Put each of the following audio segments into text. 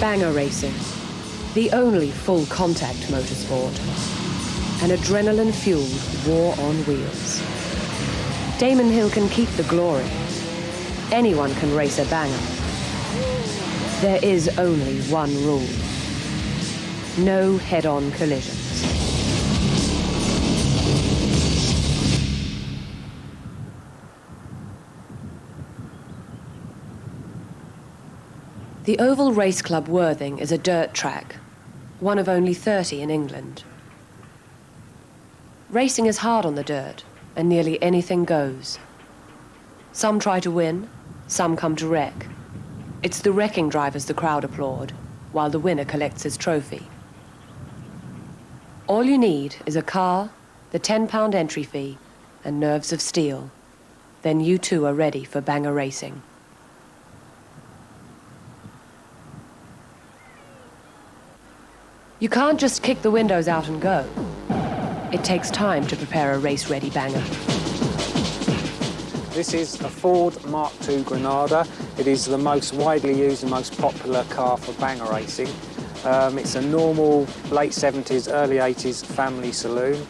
Banger racing, the only full-contact motorsport. An adrenaline-fueled war on wheels. Damon Hill can keep the glory. Anyone can race a banger. There is only one rule. No head-on collisions. The Oval Race Club Worthing is a dirt track, one of only 30 in England. Racing is hard on the dirt, and nearly anything goes. Some try to win, some come to wreck. It's the wrecking drivers the crowd applaud, while the winner collects his trophy. All you need is a car, the £10 entry fee, and nerves of steel. Then you too are ready for banger racing. You can't just kick the windows out and go. It takes time to prepare a race-ready banger. This is a Ford Mark II Granada. It is the most widely used and most popular car for banger racing. It's a normal late 70s, early 80s family saloon.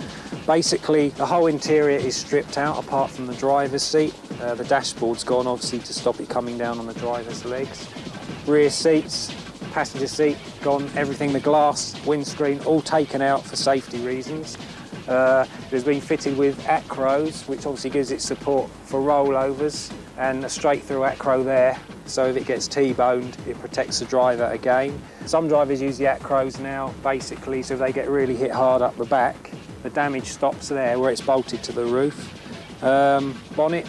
Basically, the whole interior is stripped out apart from the driver's seat. The dashboard's gone, obviously, to stop it coming down on the driver's legs. Rear seats, passenger seat gone, everything, the glass, windscreen, all taken out for safety reasons. It has been fitted with acros, which obviously gives it support for rollovers, and a straight through acro there, so if it gets T-boned, it protects the driver again. Some drivers use the acros now, basically, so if they get really hit hard up the back, the damage stops there where it's bolted to the roof. Bonnet,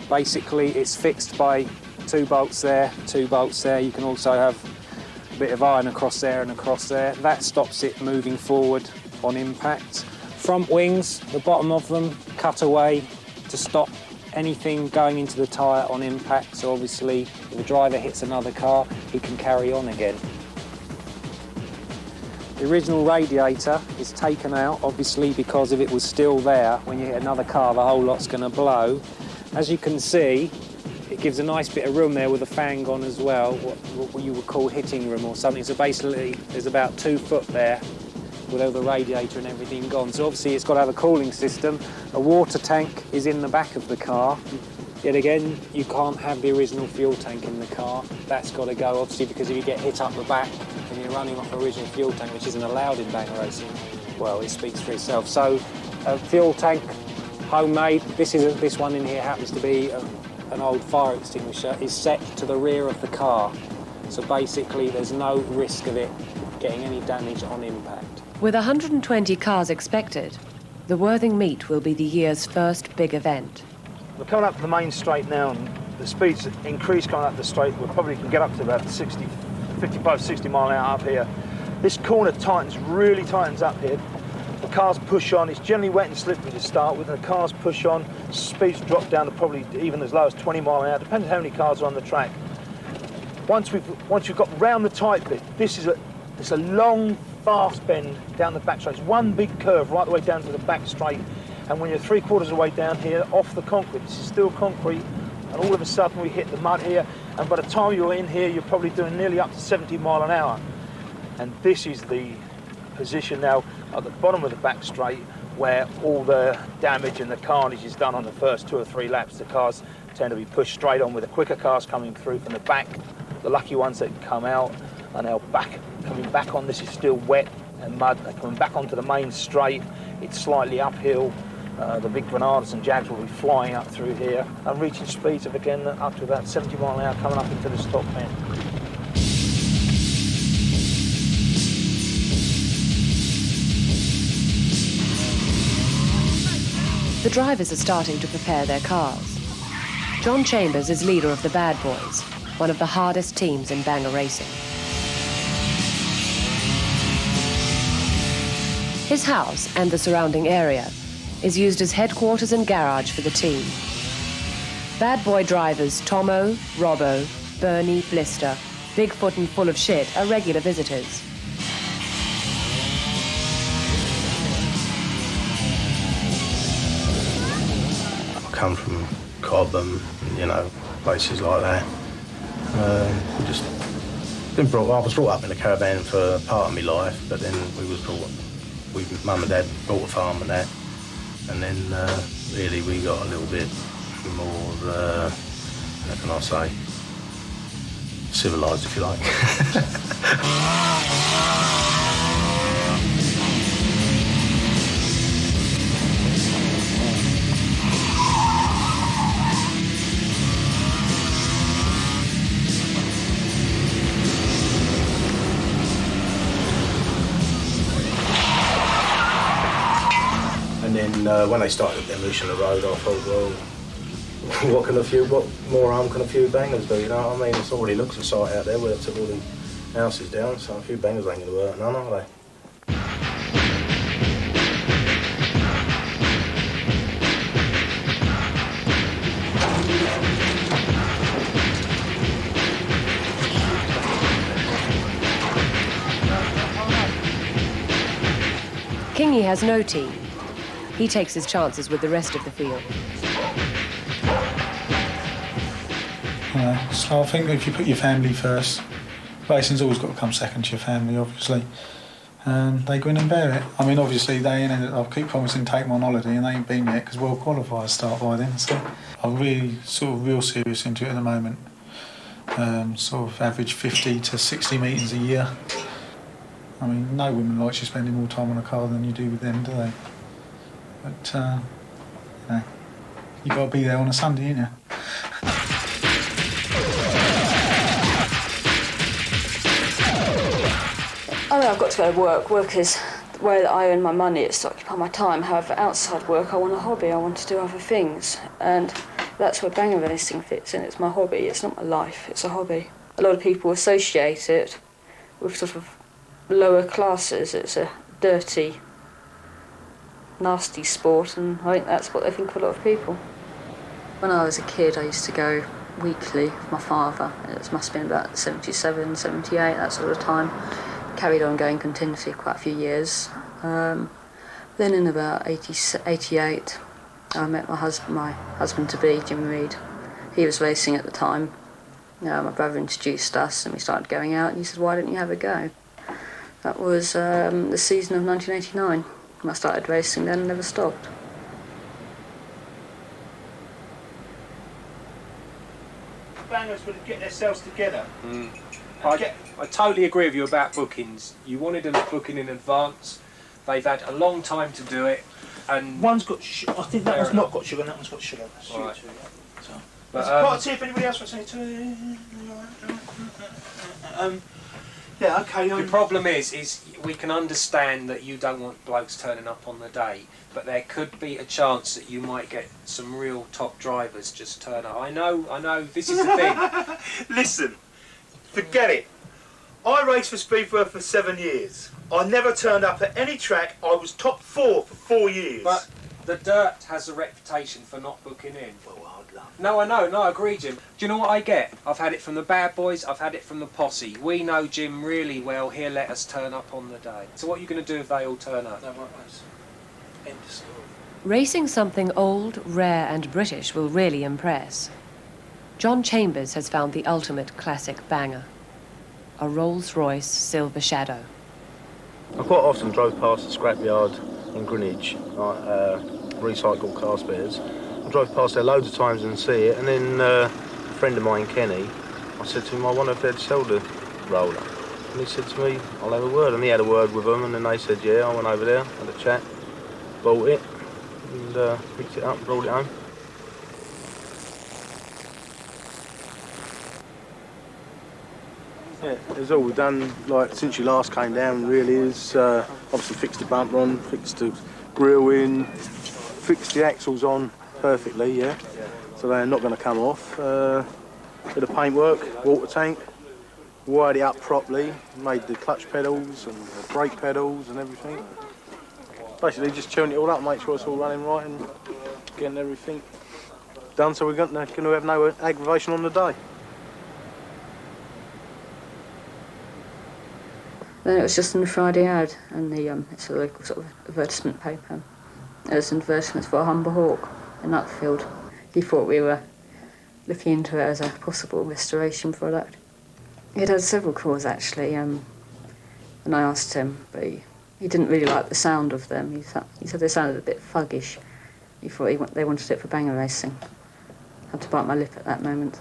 basically, it's fixed by 2 bolts there, 2 bolts there. You can also have a bit of iron across there and across there. That stops it moving forward on impact. Front wings, the bottom of them, cut away to stop anything going into the tyre on impact. So obviously, if the driver hits another car, he can carry on again. The original radiator is taken out, obviously, because if it was still there, when you hit another car, the whole lot's going to blow. As you can see, it gives a nice bit of room there with a fan gone as well, what you would call hitting room or something. So basically, there's about 2 foot there with all the radiator and everything gone. So obviously it's got to have a cooling system. A water tank is in the back of the car. Yet again, you can't have the original fuel tank in the car. That's got to go, obviously, because if you get hit up the back and you're running off original fuel tank, which isn't allowed in banger racing, well, it speaks for itself. So a fuel tank, homemade. This one in here happens to be an old fire extinguisher, is set to the rear of the car. So basically, there's no risk of it getting any damage on impact. With 120 cars expected, the Worthing Meet will be the year's first big event. We're coming up the main straight now, and the speed's increased coming up the straight. We probably can get up to about 55, 60 mile an hour up here. This corner really tightens up here. The cars push on. It's generally wet and slippery to start with, and the cars push on. Speeds drop down to probably even as low as 20 mile an hour, depending on how many cars are on the track. Once we've got round the tight bit, it's a long, fast bend down the back straight. It's one big curve right the way down to the back straight. And when you're 3/4 of the way down here, off the concrete, this is still concrete, and all of a sudden we hit the mud here, and by the time you're in here, you're probably doing nearly up to 70 mile an hour. And this is the position now at the bottom of the back straight where all the damage and the carnage is done on the first 2 or 3 laps. The cars tend to be pushed straight on with the quicker cars coming through from the back. The lucky ones that can come out are now coming back on. This is still wet and mud. They're coming back onto the main straight. It's slightly uphill. The big Granadas and Jags will be flying up through here and reaching speeds of, again, up to about 70 mile an hour coming up into the stop bend. The drivers are starting to prepare their cars. John Chambers is leader of the Bad Boys, one of the hardest teams in banger racing. His house and the surrounding area is used as headquarters and garage for the team. Bad Boy drivers Tomo, Robbo, Bernie, Blister, Bigfoot and Full of Shit are regular visitors. I come from Cobham, places like that. We just I was brought up in a caravan for part of my life, but then Mum and Dad bought a farm and that, and then really we got a little bit more, how can I say, civilised, if you like. And then when they started demolition of the road, I thought, well, what more harm can a few bangers do, you know what I mean? It's already looks a sight out there where they took all the houses down, so a few bangers ain't going to hurt none, are they? Kingy has no team. He takes his chances with the rest of the field. So I think if you put your family first, racing's always got to come second to your family, obviously. They go in and bear it. I mean, obviously, I keep promising to take them on holiday, and they ain't been yet because world qualifiers start by then. So I'm really real serious into it at the moment. Sort of average 50 to 60 meetings a year. I mean, no woman likes you spending more time on a car than you do with them, do they? But, you know, you've got to be there on a Sunday, ain't you? I mean, I've got to go to work. Work is the way that I earn my money. It's to occupy my time. However, outside work, I want a hobby. I want to do other things. And that's where banger racing fits in. It's my hobby. It's not my life. It's a hobby. A lot of people associate it with sort of lower classes. It's a dirty, nasty sport, and I think that's what they think of a lot of people. When I was a kid, I used to go weekly with my father. It must have been about 77, 78, that sort of time. Carried on going continuously quite a few years. Then in about 88, I met my husband-to-be, Jim Reed. He was racing at the time. My brother introduced us and we started going out, and he said, why don't you have a go? That was the season of 1989. I started racing then and never stopped. Bangers would get themselves together. I totally agree with you about bookings. You wanted them booking in advance. They've had a long time to do it, and One's got I think that one's not got sugar and that one's got sugar. Right. So, But, part two if anybody else wants anything to... yeah, okay. the problem is we can understand that you don't want blokes turning up on the day, but there could be a chance that you might get some real top drivers just turn up. I know, this is the thing. Listen, forget it. I raced for Speedworth for 7 years. I never turned up at any track. I was top 4 for 4 years. But the dirt has a reputation for not booking in. Well, I'd love. No, I know, I agree, Jim. Do you know what I get? I've had it from the bad boys, I've had it from the posse. We know Jim really well, he'll let us turn up on the day. So what are you going to do if they all turn up? No, right, end of story. Racing something old, rare and British will really impress. John Chambers has found the ultimate classic banger. A Rolls-Royce Silver Shadow. I quite often drove past the scrapyard in Greenwich, recycled car spares. I drove past there loads of times and see it, and then a friend of mine, Kenny, I said to him, I wonder if they'd sell the roller. And he said to me, I'll have a word. And he had a word with them, and then they said, yeah. I went over there, had a chat, bought it, and picked it up, brought it home. Yeah, it's all we've done, like, since you last came down, really, is obviously fixed the bumper on, fixed the grille in, fixed the axles on perfectly, yeah. So they're not going to come off. Bit of paintwork, water tank, wired it up properly, made the clutch pedals and the brake pedals and everything. Basically just tuning it all up, make sure it's all running right and getting everything done so we're going to have no aggravation on the day. Then it was just in the Friday ad, and it's a local sort of advertisement paper. There was an advertisement for a Humber Hawk in Nutfield. He thought we were looking into it as a possible restoration product. He'd had several calls, actually, and I asked him, but he didn't really like the sound of them. He said they sounded a bit thuggish. He thought they wanted it for banger racing. I had to bite my lip at that moment.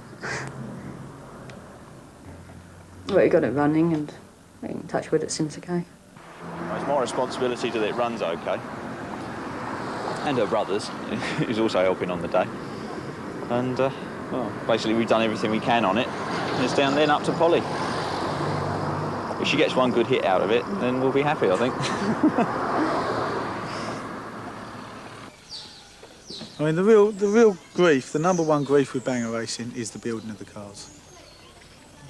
But he got it running, and in touch wood, it seems okay. It's my responsibility that it runs okay. And her brother's, who's also helping on the day. And, well, basically we've done everything we can on it. And it's down then up to Polly. If she gets one good hit out of it, then we'll be happy, I think. I mean, the real grief, the number one grief with banger racing is the building of the cars.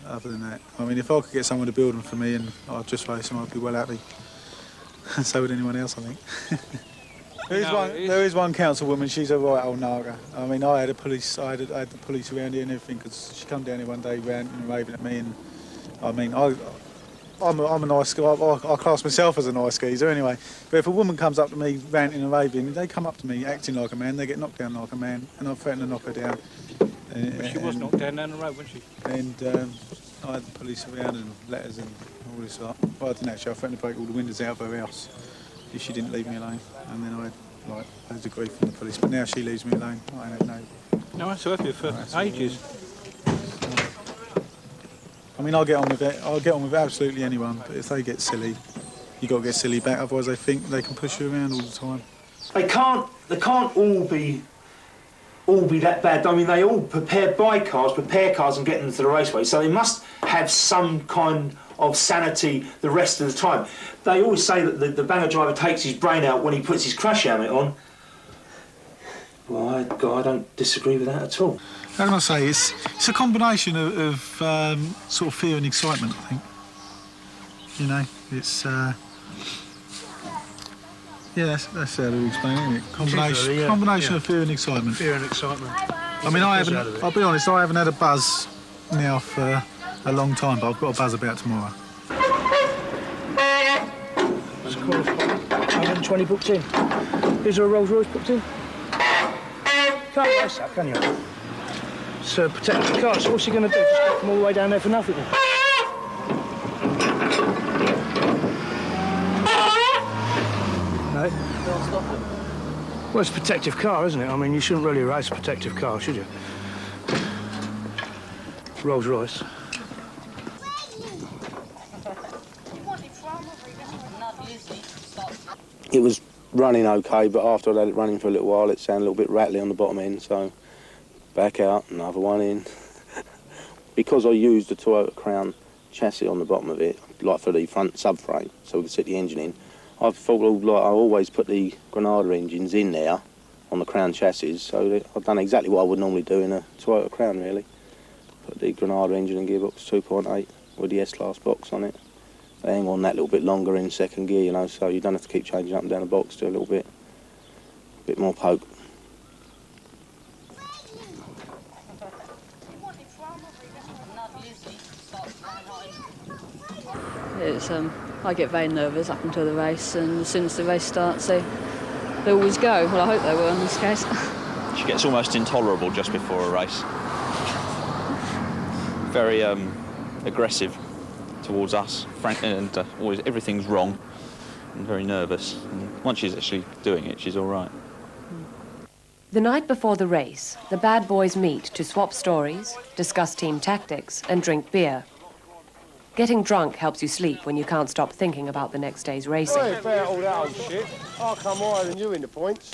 Other than that, I mean, if I could get someone to build them for me and I'd just race them, I'd be well happy. And so would anyone else, I think. There is one councilwoman, she's a right old naga. I mean, I had the police around here and everything, because she come down here one day ranting and raving at me, and I mean, I'm a nice guy, I class myself as a nice geezer anyway, but if a woman comes up to me ranting and raving, they come up to me acting like a man, they get knocked down like a man, and I threaten to knock her down. But she was knocked down the road, wasn't she? And I had the police around and letters and all this lot. Well, I didn't actually, I threatened to break all the windows out of her house if she didn't leave me alone. And then I had like loads of grief from the police, but now she leaves me alone. I ain't had No, that's worth it for ages. I mean, I'll get on with it. I'll get on with absolutely anyone, but if they get silly, you got to get silly back. Otherwise, they think they can push you around all the time. They can't all be that bad. I mean, they all prepare cars and get them to the raceway, so they must have some kind of sanity the rest of the time. They always say that the banger driver takes his brain out when he puts his crash helmet on. Well, I don't disagree with that at all. How can I say? It's a combination of sort of fear and excitement, I think. You know, it's... yeah, that's how to explain it, isn't it? Combination of fear and excitement. Fear and excitement. I mean, I'll be honest, I haven't had a buzz now for a long time, but I've got a buzz about tomorrow. It's cool. 120 booked in. Is there a Rolls Royce booked in? Can't race that, can you? It's protect the car, so what's he going to do? Just get them all the way down there for nothing? No? Well, it's a protective car, isn't it? I mean, you shouldn't really race a protective car, should you? Rolls Royce. It was running okay, but after I'd had it running for a little while, it sounded a little bit rattly on the bottom end, so back out, another one in. Because I used the Toyota Crown chassis on the bottom of it, like for the front subframe, so we could sit the engine in, I thought, like, I always put the Granada engines in there on the Crown chassis, so I've done exactly what I would normally do in a Toyota Crown, really. Put the Granada engine and gearbox 2.8 with the S-Class box on it. They hang on that little bit longer in second gear, you know, so you don't have to keep changing up and down the box, do a little bit more poke. It's I get very nervous up until the race, and as soon as the race starts, they always go. Well, I hope they will in this case. She gets almost intolerable just before a race. Very aggressive towards us, frankly, and always everything's wrong, and very nervous. And once she's actually doing it, she's all right. The night before the race, the bad boys meet to swap stories, discuss team tactics, and drink beer. Getting drunk helps you sleep when you can't stop thinking about the next day's racing. Hey, fair all that old shit. I'll come higher than you in the points.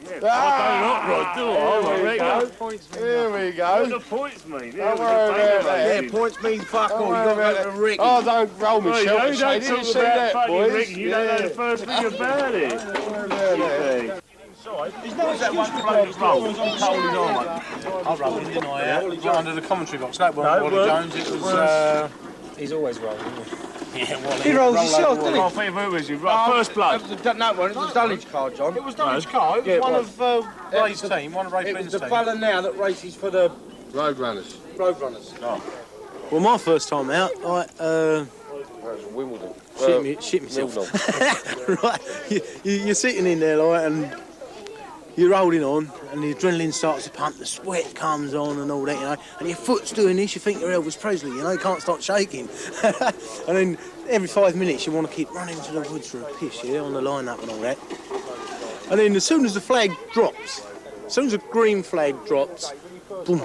Yeah, I don't know, Here we go. What do the points mean? Don't worry about that. Yeah, points mean fuck all. You got to go to Rick. Oh, don't roll me, You shelter. don't talk See about that, fucking boys? Rick, you don't know the first thing about it. There's no that one bloke rolls. I'm holding on. I rolled in, didn't I? Yeah. Under the commentary box. That wasn't Wally Jones, it was... He's always rolling, isn't he? Yeah, Wally. He rolls himself, doesn't he? I think who was he? Right, first bloke. No, it was Dulwich car, John. It was Dulwich car. It was one of Ray's team, one of Ray Flynn's team. The fella now that races for the Roadrunners. Oh. Well, my first time out, Wimbledon. shit myself. Right, you're sitting in there, like, and you're holding on, and the adrenaline starts to pump, the sweat comes on and all that, you know, and your foot's doing this, you think you're Elvis Presley, you know, you can't stop shaking. And then every 5 minutes you want to keep running to the woods for a piss, yeah, on the line-up and all that. And then as soon as the flag drops, as soon as the green flag drops, boom,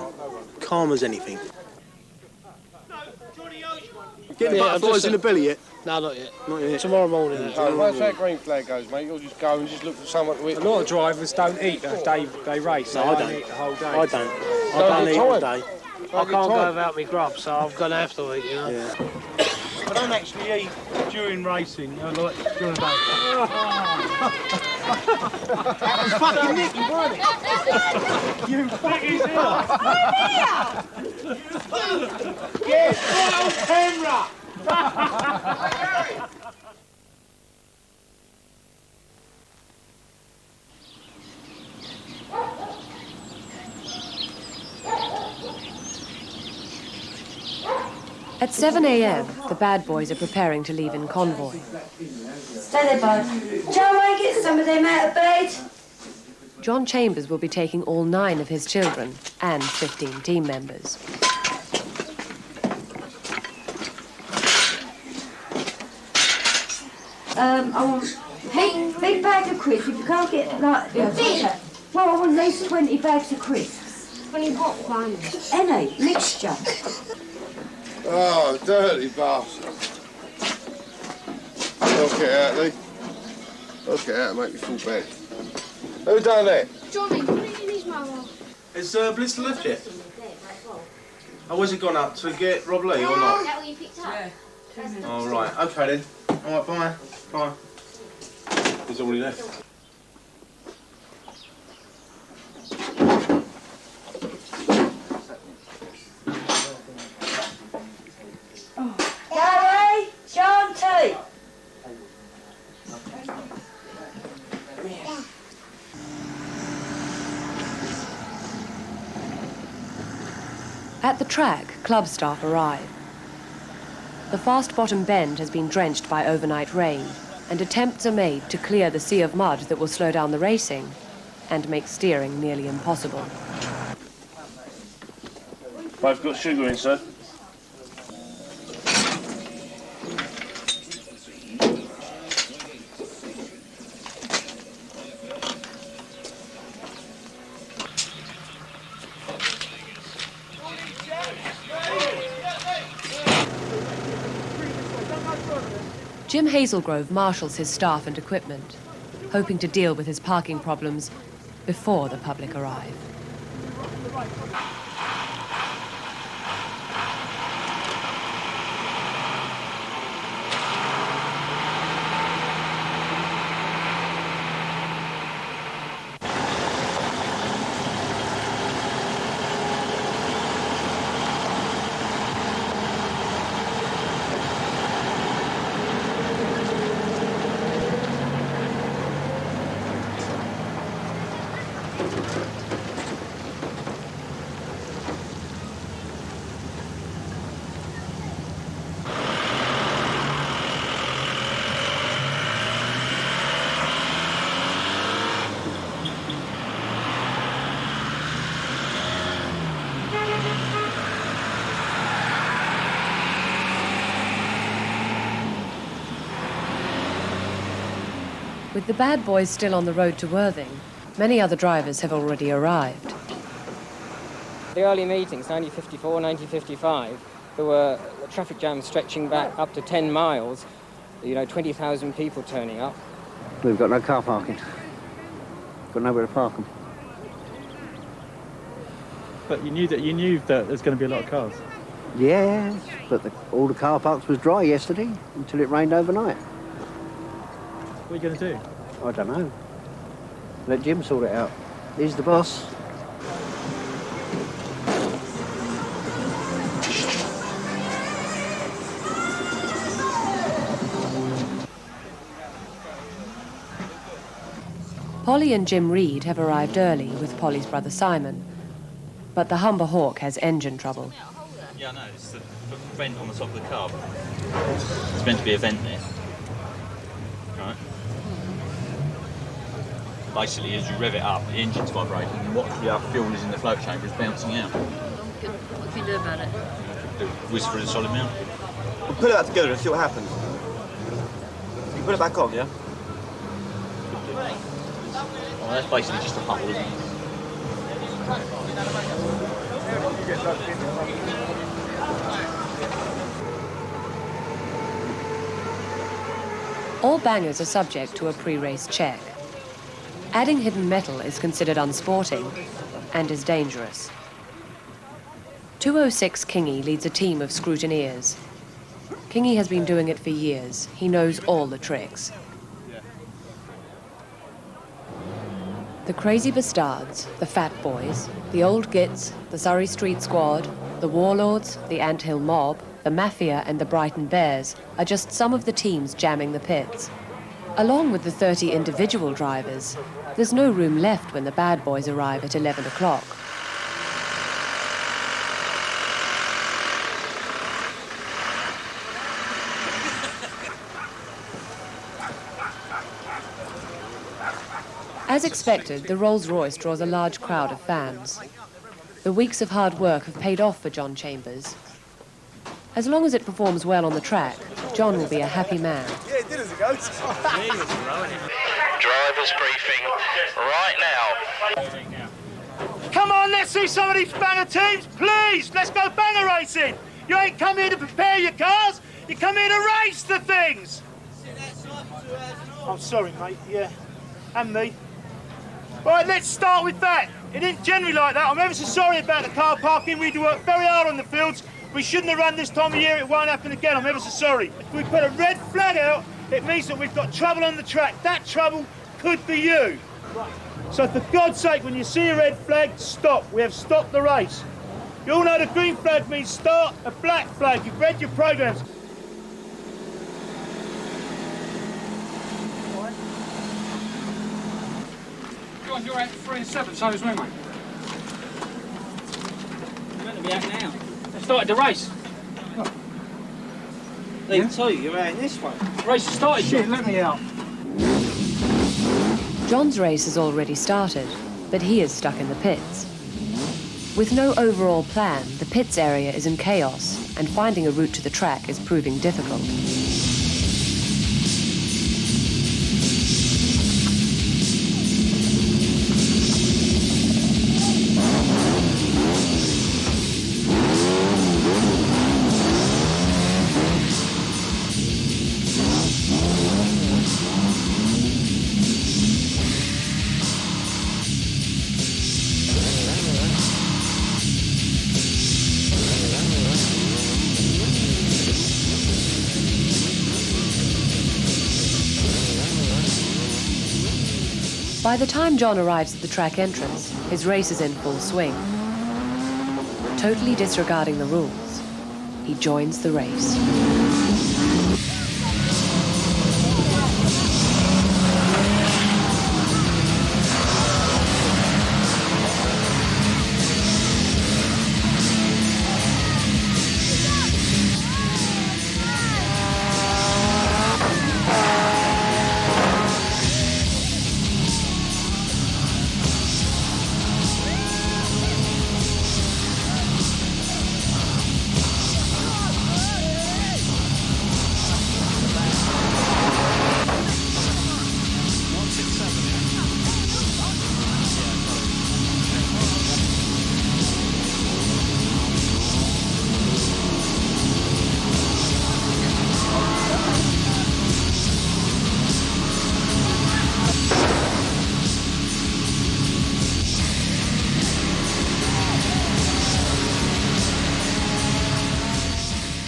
calm as anything. Getting butterflies in the belly yet? No, not yet. Not yet. Tomorrow morning. Once that green flag goes, mate, you'll just go and just look for someone to eat. A lot of drivers don't eat they race. No, I don't. Eat the whole day. I don't. I don't eat all day. I can't go without my grub, so I'm going to have to eat, you know. Yeah. I don't actually eat during racing, like during the day. That was fucking Nicky, wasn't it? You fucking Yes, right on camera! At 7 a.m, the bad boys are preparing to leave in convoy. Stay there, bud. Joe, I get some of them out of bed. John Chambers will be taking all 9 of his children and 15 team members. I want big bag of crisps. If you can't get like well, I want at least 20 bags of crisps. 20 hot ones. Any mixture. Oh, dirty bastard. Knock it out, Lee. Knock it out and make me feel bad. Who done that? Johnny, put it in his mouth. Has Blister left yet? Oh, has he gone up to get Rob Lee or not? Is that what you picked up? Yeah. Oh, right. OK, then. All right, bye. Bye. He's already left. Gary, Shanty. At the track, club staff arrive. The fast bottom bend has been drenched by overnight rain, and attempts are made to clear the sea of mud that will slow down the racing and make steering nearly impossible. I've got sugar in, sir. Jim Hazelgrove marshals his staff and equipment, hoping to deal with his parking problems before the public arrive. With the bad boys still on the road to Worthing, many other drivers have already arrived. The early meetings, 1954, 1955, there were traffic jams stretching back up to 10 miles, 20,000 people turning up. We've got no car parking. Got nowhere to park them. But you knew that there's going to be a lot of cars? Yes, but all the car parks was dry yesterday until it rained overnight. What are you going to do? I don't know. Let Jim sort it out. He's the boss. Polly and Jim Reed have arrived early with Polly's brother Simon, but the Humber Hawk has engine trouble. Yeah, I know. It's the vent on the top of the car. It's meant to be a vent there. Right. basically, as you rev it up, the engine's vibrating, and what the fuel is in the float chamber is bouncing out. What can you do about it? Whiz through the solid mount. We'll put it back together and see what happens. You put it back on, yeah? Well, that's basically just a hole, isn't it? All bangers are subject to a pre-race check. Adding hidden metal is considered unsporting and is dangerous. 206 Kingy leads a team of scrutineers. Kingy has been doing it for years. He knows all the tricks. The Crazy Bastards, the Fat Boys, the Old Gits, the Surrey Street Squad, the Warlords, the Anthill Mob, the Mafia and the Brighton Bears are just some of the teams jamming the pits. Along with the 30 individual drivers, there's no room left when the bad boys arrive at 11 o'clock. As expected, the Rolls-Royce draws a large crowd of fans. The weeks of hard work have paid off for John Chambers. As long as it performs well on the track, John will be a happy man. Yeah, it did as it goes. Drivers briefing right now. Come on, let's see some of these banger teams, please. Let's go banger racing. You ain't come here to prepare your cars. You come here to race the things. I'm sorry, mate. Yeah, and me. Right, let's start with that. It isn't generally like that. I'm ever so sorry about the car parking. We do work very hard on the fields. We shouldn't have run this time of year. It won't happen again. I'm ever so sorry. If we put a red flag out, it means that we've got trouble on the track. That trouble could be you. So for God's sake, when you see a red flag, stop. We have stopped the race. You all know the green flag means start, a black flag. You've read your programmes. John, you're out 3 and 7, so is we, mate. You're meant to be out now. They started the race. Oh. They tell you, you're out in this one. Race has started. Shit, let me out. John's race has already started, but he is stuck in the pits. With no overall plan, the pits area is in chaos, and finding a route to the track is proving difficult. By the time John arrives at the track entrance, his race is in full swing. Totally disregarding the rules, he joins the race.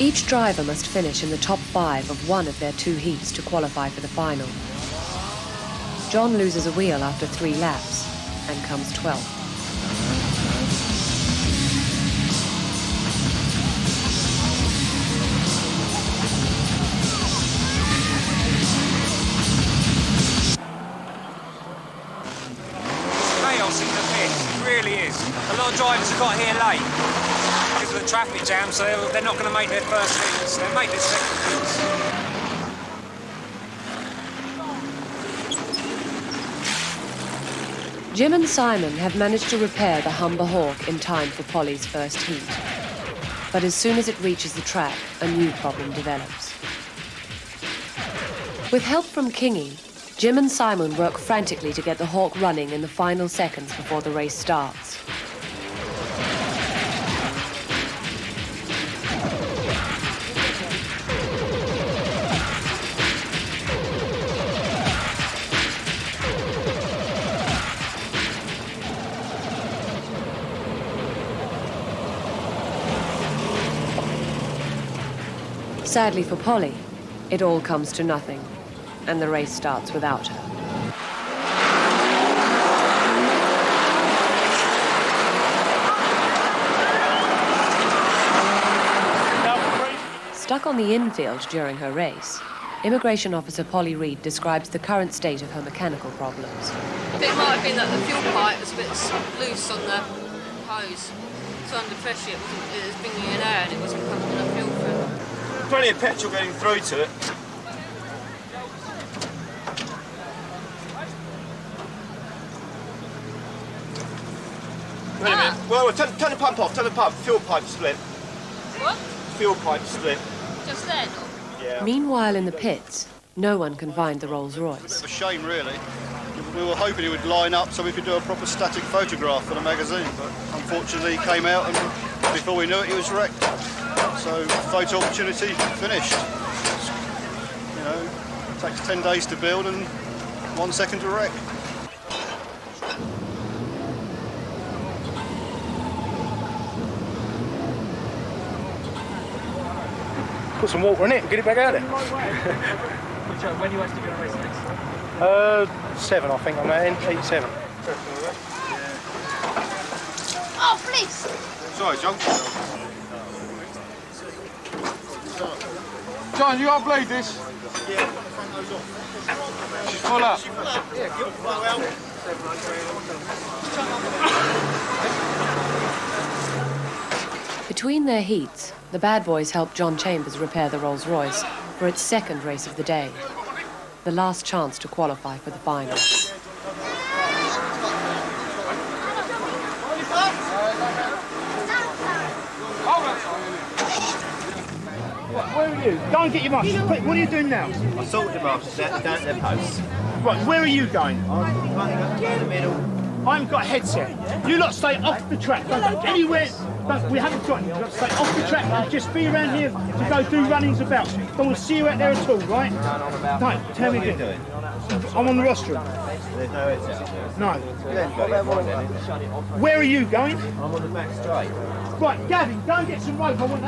Each driver must finish in the top 5 of one of their 2 heats to qualify for the final. John loses a wheel after 3 laps and comes 12th. Chaos in the pits, it really is. A lot of drivers have got here late because of the traffic jam, so they're not going to make their first heats. They'll make their second heats. Jim and Simon have managed to repair the Humber Hawk in time for Polly's first heat. But as soon as it reaches the track, a new problem develops. With help from Kingy, Jim and Simon work frantically to get the Hawk running in the final seconds before the race starts. Sadly for Polly, it all comes to nothing, and the race starts without her. Stuck on the infield during her race, Immigration Officer Polly Reed describes the current state of her mechanical problems. It might have been that the fuel pipe was a bit loose on the hose, so under pressure it was bringing in air and it wasn't pumping enough fuel through. Plenty of petrol getting through to it. Wait a minute. Well, turn the pump off, turn the pump. Fuel pipe split. What? Fuel pipe split. Just then? Yeah. Meanwhile, in the pits, no one can find the Rolls-Royce. It's a shame, really. We were hoping it would line up so we could do a proper static photograph for the magazine, but unfortunately it came out and before we knew it, it was wrecked. So, photo opportunity finished. You know, it takes 10 days to build and 1 second to wreck. Put some water in it and get it back out there. When do you actually going to race next? 7, I think, I'm at 87. Oh, please. Sorry, John. John, you got to bleed this? Yeah. She's full up. Between their heats, the bad boys helped John Chambers repair the Rolls-Royce for its second race of the day, the last chance to qualify for the final. Where are you? Go and get your mask. Quick, what are you doing now? I sorted them off down at their posts. Right, where are you going? I'm running up in the middle. I haven't got a headset. You lot stay off the track. Don't go anywhere. We haven't got you. You lot stay off the track and just be around here to go do runnings about. Don't want to see you out there at all, right? Don't. Tell me again. I'm on the rostrum. There's no headset up there. No. Where are you going? I'm on the back straight. Right, Gavin, go and get some rope. I want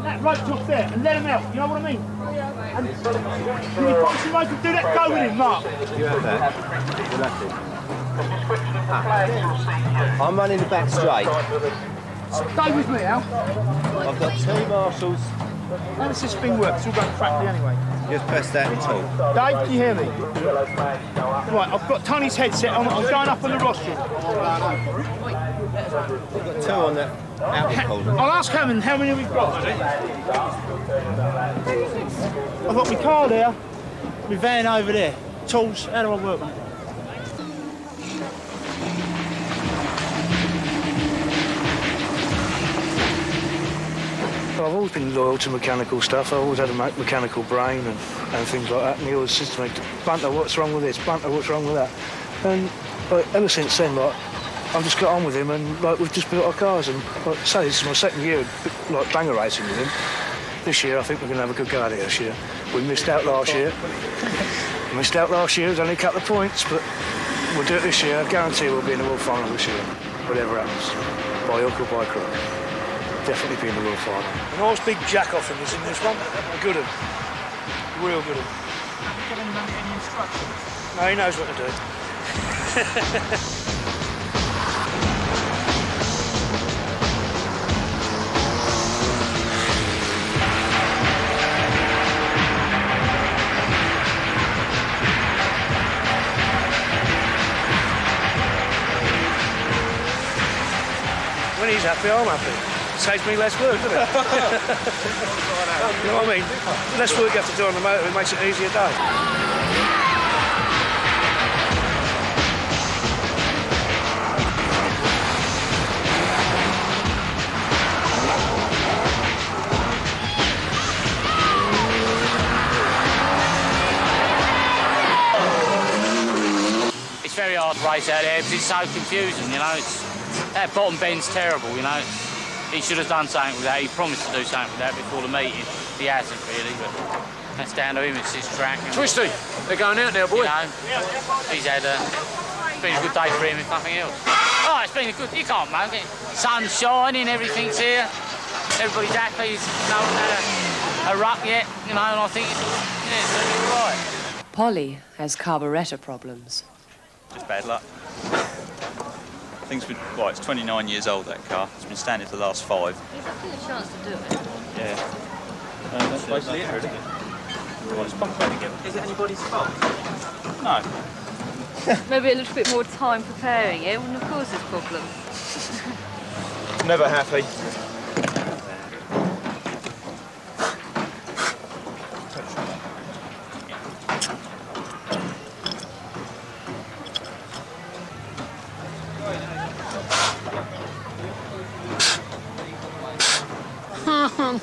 that rope off there and let him out. You know what I mean? And can you find some rope and do that? Go with him, Mark. You have that. You'll have to. I'm running the back straight. Stay with me, Al. I've got 2 marshals. How does this thing work? It's all going crackly anyway. Just press that and talk. Dave, can you hear me? Right, I've got Tony's headset on. I'm going up on the rostrum. I've got 2 on the outlet. I'll ask Hammond how many we've got. I've got my car there, my van over there. Tools, how do I work on it? I've always been loyal to mechanical stuff. I've always had a mechanical brain and things like that. And he always says to me, Bunter, what's wrong with this? Bunter, what's wrong with that? And ever since then, I've just got on with him and we've just built our cars. And like I say, this is my second year banger racing with him. This year, I think we're going to have a good go at it this year. We missed out last year. It was only a couple of points, but we'll do it this year. I guarantee we'll be in the World Final this year, whatever happens, by hook or by crook. Definitely be in the World Final. A nice big jack off him is in this one. A good one. Real good one. Giving him any instructions? No, he knows what to do. When he's happy, I'm happy. Saves me less work, doesn't it? You know what I mean? Less work you have to do on the motor, it makes it an easier day. race out there because it's so confusing, you know. That bottom bend's terrible, you know. He should have done something with that. He promised to do something with that before the meeting. He hasn't really, but that's down to him. It's his track. Twisty, they're going out now, boy. You know, he's had it's been a good day for him, if nothing else. Oh, it's been a good. You can't moan it. Sun's shining, everything's here. Everybody's happy. No one's had a ruck yet, you know, and I think it's going to be all right. Polly has carburettor problems. Just bad luck. Well, it's 29 years old, that car. It's been standing for the last 5. There's definitely a chance to do it. Yeah. That's basically it, really. Is it anybody's fault? No. Maybe a little bit more time preparing it wouldn't have caused this problem. Never happy.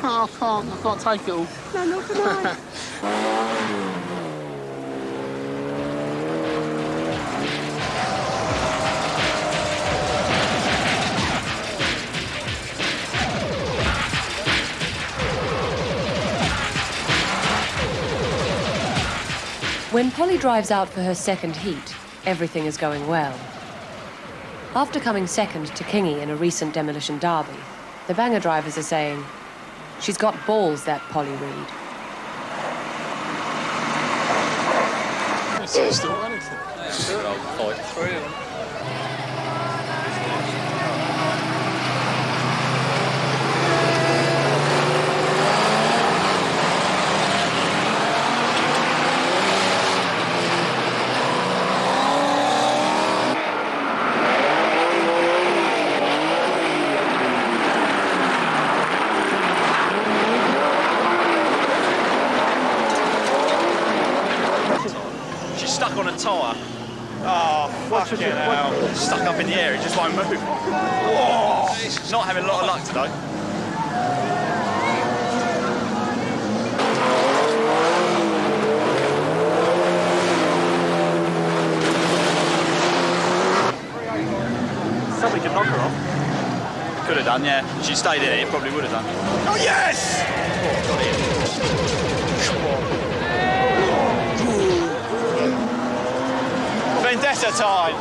No, I can't take it all. No, not can I. When Polly drives out for her second heat, everything is going well. After coming second to Kingy in a recent Demolition Derby, the Banger drivers are saying, she's got balls, that Polly Reed. It's still running. Still 5-3. On a tyre. Oh, fucking hell. Stuck up in the air, it just won't move. Whoa. Not having a lot of luck today. Somebody could knock her off. Could have done, yeah. If she stayed in it, probably would have done. Oh, yes! Vendetta time!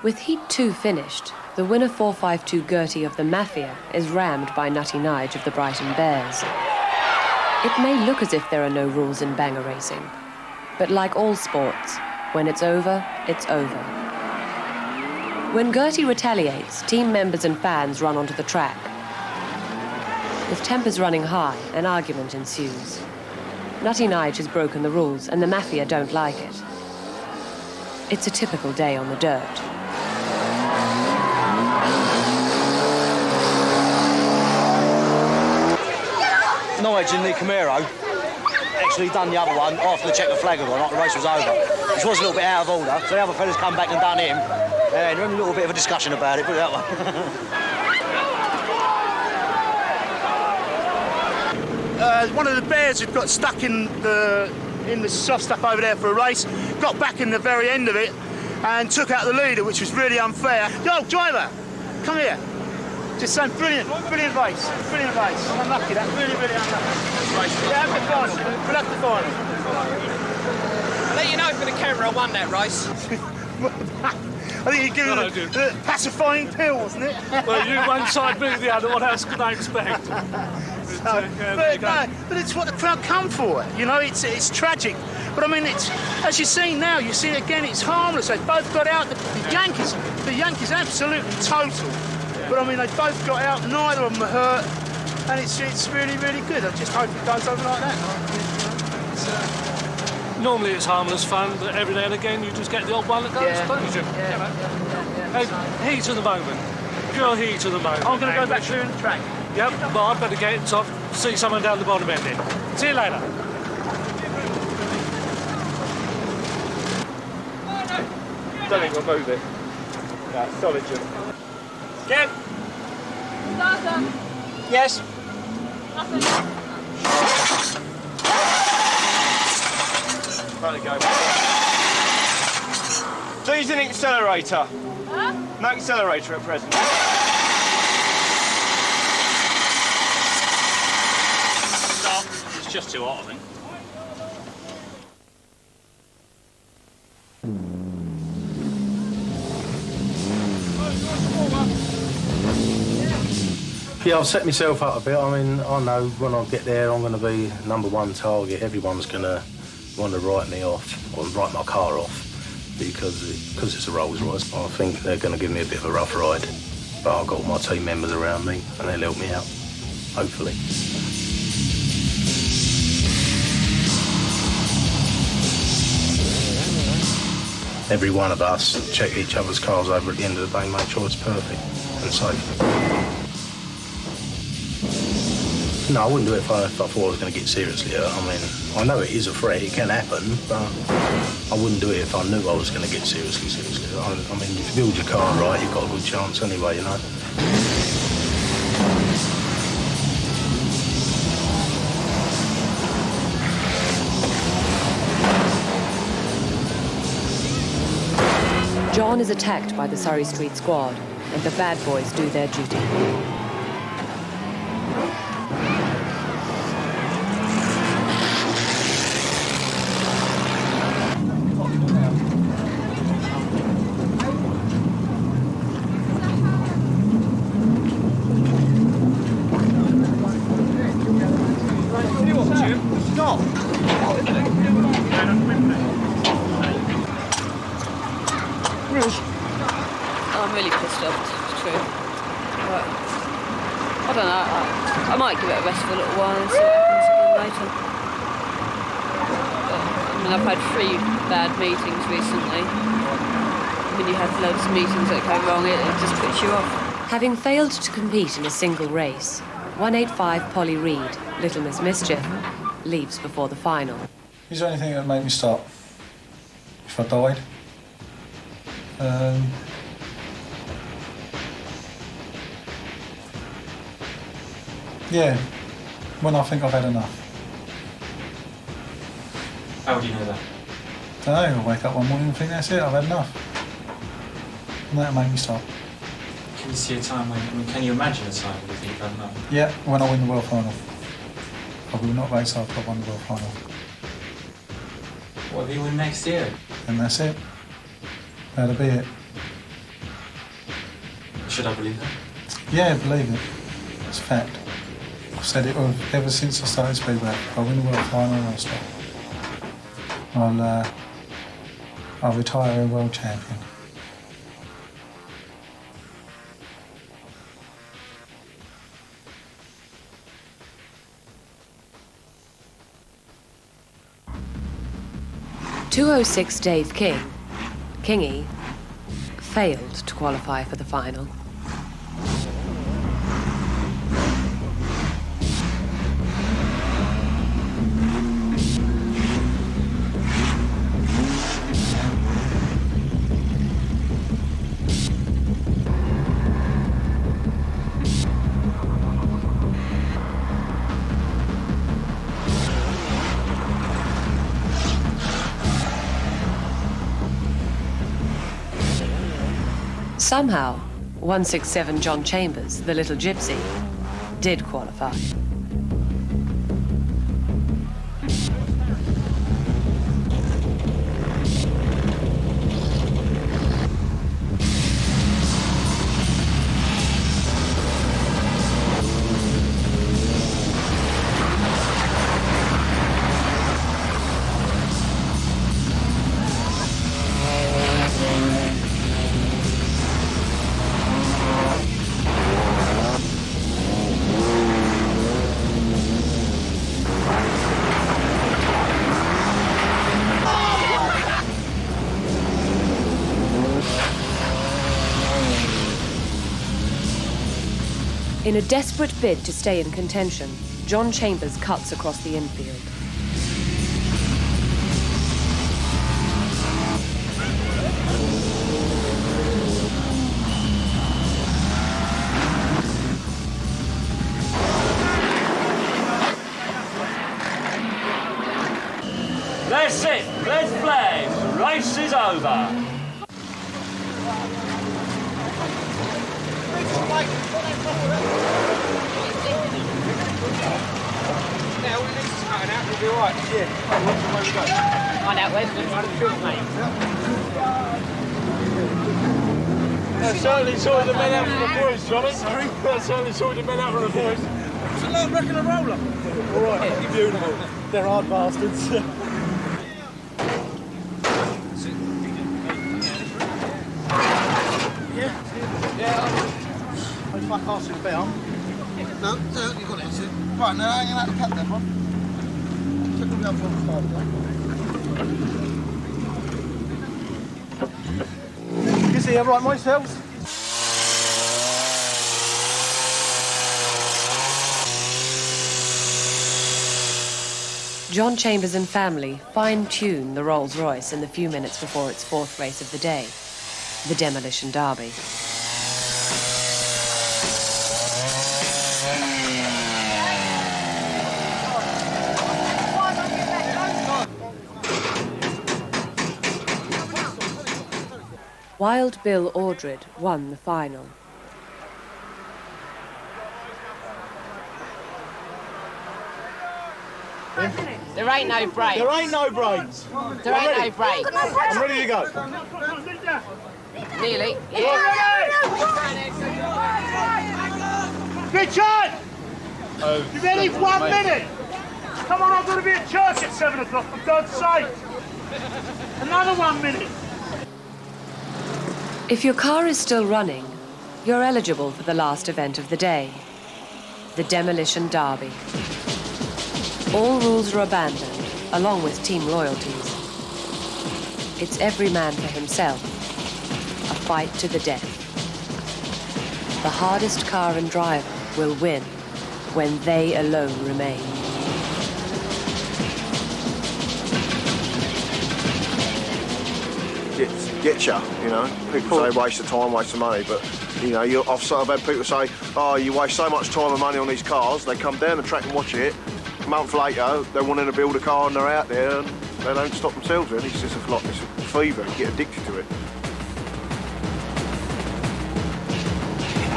With Heat 2 finished, the winner 452 Gertie of the Mafia is rammed by Nutty Nige of the Brighton Bears. It may look as if there are no rules in banger racing, but like all sports, when it's over, it's over. When Gertie retaliates, team members and fans run onto the track. With tempers running high, an argument ensues. Nutty Nige has broken the rules, and the Mafia don't like it. It's a typical day on the dirt. Nige in the Camaro actually done the other one after the checker flag had gone, the race was over. Which was a little bit out of order, so the other fellas come back and done him. And there was a little bit of a discussion about it, put it that way. One of the bears had got stuck in the soft stuff over there for a race, got back in the very end of it and took out the leader, which was really unfair. Yo, driver, come here. Just saying, brilliant race, brilliant race. I'm unlucky, that, really, really unlucky. Yeah, have the final, we'll have the final. I'll let you know for the camera I won that race. I think you're giving a pacifying pill, wasn't it? Well, you one side, me the other, what else could I expect? But it's what the crowd come for, you know, it's tragic. But I mean, it's, as you're seeing now, you see it again, it's harmless. They both got out, the Yankees absolutely total. But I mean, they both got out, neither of them are hurt, and it's really, really good. I just hope it goes over like that. Normally it's harmless fun, but every now and again you just get the odd one that goes, don't you? Hey, heat of the moment. Pure heat of the moment. I'm going to go back clearing the track. Yep, but I've got to get it, so I'll see someone down the bottom end then. See you later. Don't think we'll move it. No, solid, Jim. Kev? Starter. Yes? Nothing. Trying to go. Please an accelerator. Huh? No accelerator at present. Stop. It's just too hot, I think. Yeah, I've set myself up a bit. I mean, I know when I get there, I'm going to be #1 target. Everyone's going to want to write me off, or write my car off, because it's a Rolls Royce. I think they're going to give me a bit of a rough ride. But I've got all my team members around me, and they'll help me out, hopefully. Every one of us check each other's cars over at the end of the day, make sure it's perfect and safe. No, I wouldn't do it if I thought I was going to get seriously hurt. I mean, I know it is a threat, it can happen, but I wouldn't do it if I knew I was going to get seriously hurt. I mean, if you build your car right, you've got a good chance anyway, you know. John is attacked by the Surrey Street squad, and the bad boys do their duty. I'm really pissed off, it's true. But I don't know, I might give it a rest for a little while and see what happens again later. But, I mean, I've had 3 bad meetings recently. When you have loads of meetings that go wrong, it just puts you off. Having failed to compete in a single race, 185 Polly Reed, Little Miss Mischief, leaves before the final. Is there anything that would make me stop? If I died? Yeah, when I think I've had enough. How do you know that? I don't know, I wake up one morning and think that's it, I've had enough. And that'll make me stop. Can you see a time when, I mean, can you imagine a time when you think you've had enough? Yeah, when I win the world final. I will not race after I won the world final. What, if you win next year? And that's it. That'll be it. Should I believe that? Yeah, believe it. It's a fact. I've said it ever since I started speedway. If I win the world final, I'll stop. I'll retire a world champion. .206 Dave King, Kingy, failed to qualify for the final. Somehow, 167 John Chambers, the little gypsy, did qualify. In a desperate bid to stay in contention, John Chambers cuts across the infield. That's it. Red flag. The race is over. Now we need to cut it out, we'll be alright. Yeah. Where we go? Find out where's the film, mate. That certainly sorted the men out from the boys, Johnny. Sorry? That certainly sorted the men out from the boys. It's a lot wrecking a roller. All right, beautiful. They're hard bastards. I fuck ass in bell. No, you got it. Right, now hanging out the cut then, one. Check the other one. You see, right myself. John Chambers and family fine-tune the Rolls-Royce in the few minutes before its fourth race of the day, the Demolition Derby. Wild Bill Aldred won the final. There ain't no brakes. There ain't no brakes. There ain't no brakes. I'm ready to go. Nearly. Richard! You ready for 1 minute? Come on, I've got to be at church at 7 o'clock, for God's sake. Another 1 minute. If your car is still running, you're eligible for the last event of the day, the Demolition Derby. All rules are abandoned, along with team loyalties. It's every man for himself, a fight to the death. The hardest car and driver will win when they alone remain. Get you know. People say waste of time, waste of money, but you know, I've had people say, oh, you waste so much time and money on these cars. They come down the track and watch it. A month later, they're wanting to build a car and they're out there and they don't stop themselves. Really, it's just it's a fever. You get addicted to it.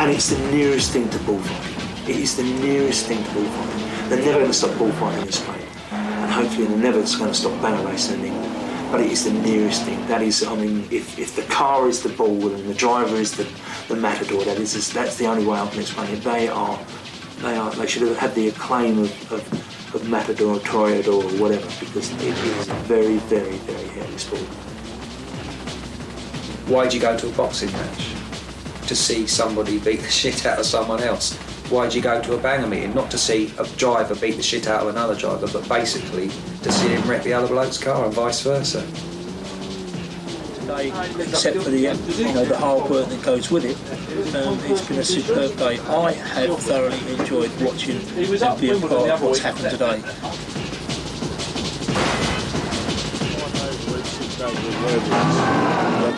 And it's the nearest thing to bullfighting. It is the nearest thing to bullfighting. They're never going to stop bullfighting in Spain, and hopefully they're never going to stop banner racing in England. But it is the nearest thing. That is, I mean, if the car is the bull and the driver is the matador, that's the only way I can explain it. They should have had the acclaim of matador or toreador or whatever, because it is a very, very, very hairy sport. Why'd you go to a boxing match? To see somebody beat the shit out of someone else. Why'd you go to a banger meeting? Not to see a driver beat the shit out of another driver, but basically to see him wreck the other bloke's car and vice versa. Today, except for the hard work that goes with it, it's been a superb day. I have thoroughly enjoyed watching and being part of what's happened today.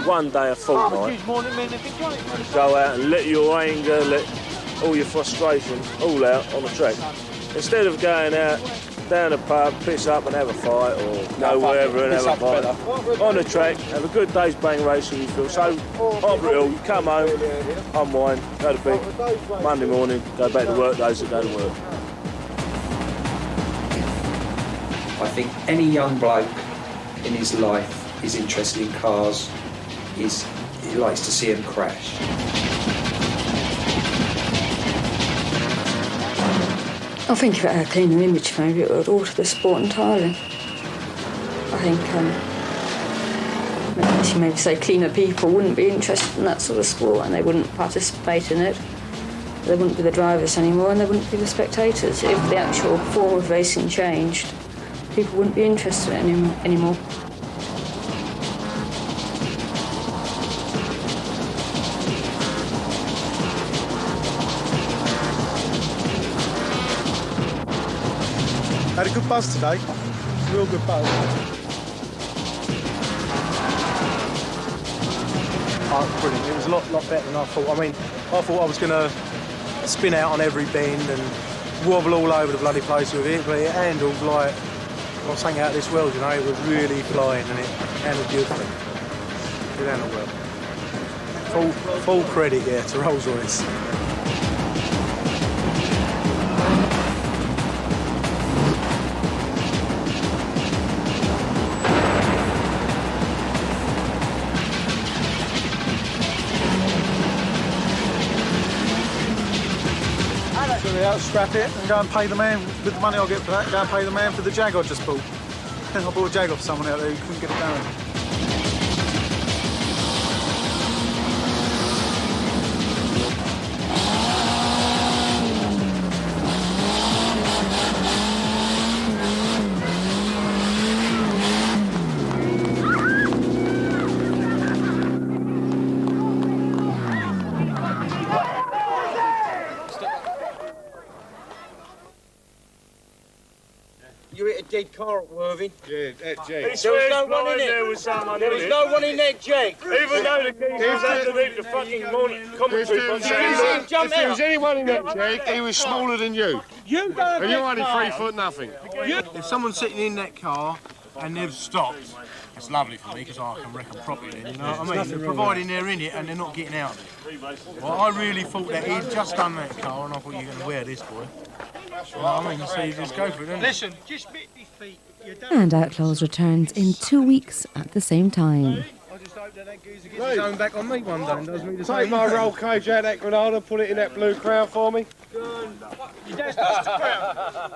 One day a fortnight, go out and let your anger, let all your frustration all out on the track. Instead of going out down a pub, piss up and have a fight, or go wherever and have a fight. On the track, have a good day's bang racing, you feel so over it all, you come home, unwind, go to bed, Monday morning, go back to work days that go to work. I think any young bloke in his life is interested in cars, he likes to see them crash. I think if it had a cleaner image, maybe it would alter the sport entirely. I think, as you maybe say, cleaner people wouldn't be interested in that sort of sport and they wouldn't participate in it. They wouldn't be the drivers anymore and they wouldn't be the spectators. If the actual form of racing changed, people wouldn't be interested anymore. Had a good buzz today, real good buzz. Oh, brilliant, it was a lot better than I thought. I mean, I thought I was going to spin out on every bend and wobble all over the bloody place with it, but it handled like something out of this world, you know. It was really flying and it handled beautifully. It handled well. Full credit, yeah, to Rolls-Royce. So I'll scrap it and go and pay the man with the money I'll get for that. Go and pay the man for the Jag I just bought. I bought a Jag off someone out there who couldn't get it going. You hit a dead car at Worthing. Yeah, that Jag. There was no one in it. There was no one in that Jag. Even though the geezer was underneath the fucking commentary box. If there was anyone in that Jag, he was smaller than you. You don't. And you're only 3 foot nothing. If someone's sitting in that car and they've stopped, it's lovely for me because I can wreck them properly then, you know what I mean? Providing they're in it and they're not getting out of it. Well, I really thought that he'd just done that car and I thought, you're going to wear this, boy. You know what I mean? So you just go for it, don't you? Listen, just bit your feet. And Outlaws returns in 2 weeks at the same time. I just hope that geezer gets his own back on me one day and does me the same. Take my roll cage out of that Granada, put it in that blue crown for me. Your dad's lost the crown.